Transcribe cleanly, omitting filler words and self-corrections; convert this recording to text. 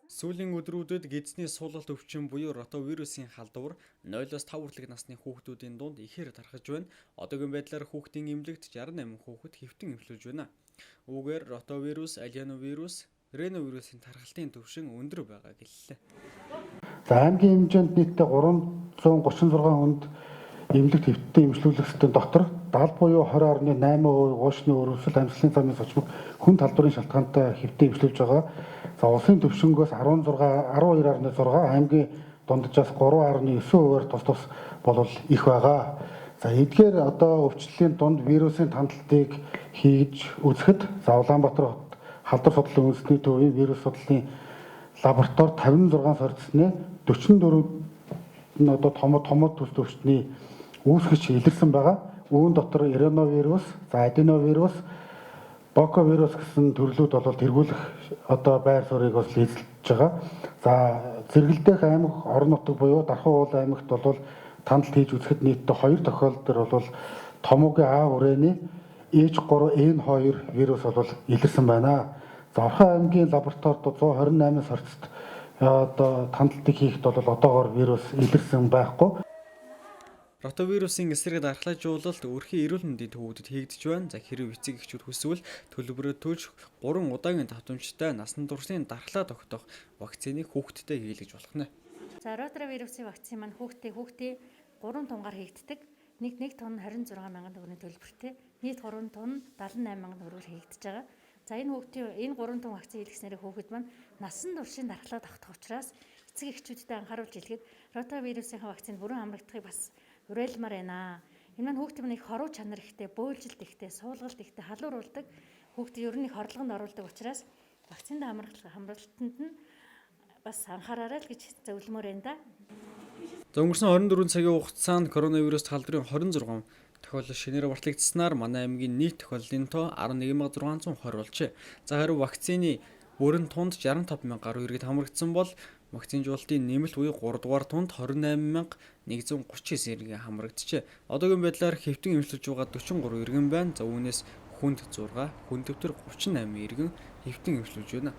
Сүүлийн өдрүүдэд гэзний суулгалт өвчин буюу ротавирусын халдвар 0-5 хүртэлх насны хүүхдүүдийн дунд ихээр тархаж байна. Одоогийн байдлаар хүүхдийн эмнэлэгт 68 хүүхэд хэвтэн эмчилж байна. Үүгээр ротавирус, алиановирус, реновирусын тархалтын түвшин өндөр байгаа гэлээ. За аймгийн хэмжээнд нийтдээ 336 хүнд эмнэлэгт хэвтэн эмчилүүлэхсдийн дотор 70 буюу 20.8% уушны өрөвсөл амьсгалын замын сочмог хүн талбарын шалтгаантай хэвтэн эмчилж байгаа. За улсын түвшингөөс 12.6, аймгийн дунджаас 3.9%-аар тус болвол их байгаа. За эдгээр одоо өвчлөлийн дунд вирусын тандалтыг хийж үзэхэд за Улаанбаатар хот халдвар судлалын үндэсний төвийн вирус судлалын лаборатори 56 сордсны 44 нь одоо томод төс төвчний үүсгэж илэрсэн байгаа. Үүн дотор реновирус, за аденовирус, боковирус гэсэн төрлүүд бол тэргүүлэх одоо байр суурийг бас эзэлж байгаа. За зэрэгэлдэх аймаг орон нутаг буюу Дархан уул аймагт бол тандалт хийж үзэхэд нийтдээ 2 тохиолдол бол томоогийн А хүрээний H3N2 вирус бол илэрсэн байна. За Орхон аймгийн лабораторид 128 сорцт одоо тандалтыг хийхэд бол одоогоор вирус илэрсэн байхгүй. Ротавирусын эсрэг дархлаажуулалт өрхийн эрүүл мэндийн төвүүдэд хийгдэж байна. За хэрэв эцэг эхчүүд хүсвэл төлбөрөө төлж 3 удаагийн давтамжтай насан туршийн дархлаа тогтоох вакциныг хүүхдэд хийлгэж болох нэ. За ротавирусын вакцин маань хүүхдийн 3 тунгаар хийгддэг. Нэг тонн 26 мянган төгрөгийн төлбөртэй. Нийт 3 тонн 78 мянган төгрөгөөр хийгдэж байгаа. За энэ 3 тонн вакцин хийлгэснээр хүүхэд маань насан туршийн дархлаа тогтох учраас эцэг эхчүүдэд анхааруулж хэлэхэд ротавирусын вакцины бүрэн амрагдахыг бас уриалмаар байна. Энэ маань хүүхдийн их хоруу чанар ихтэй, бөөлжилт ихтэй, суулгалт ихтэй халууруулдаг. Хүүхдээ ер нь их хорлогонд оруулдаг учраас вакцинд хамралтанд нь бас анхаараарай л гэж зөвлөмөр байна да. За өнгөрсөн 24 цагийн хугацаанд коронавирус халдварын 26 тохиолдол шинээр батлагдсанаар манай аймгийн нийт тохиолдлын тоо 11,620 болжээ. За харин вакцины бүрэн тунд 65 мянга гаруй иргэд хамрагдсан бол вакцинжуулалтын нэмэлт буюу 3 дугаар тунд 28,139 иргэн хамрагджээ. Одоогийн байдлаар хэвтэн эмчилж байгаа 43 иргэн байна. За үүнээс хүнд 6, хүн төвтөр 38 иргэн хэвтэн эмчилж байна.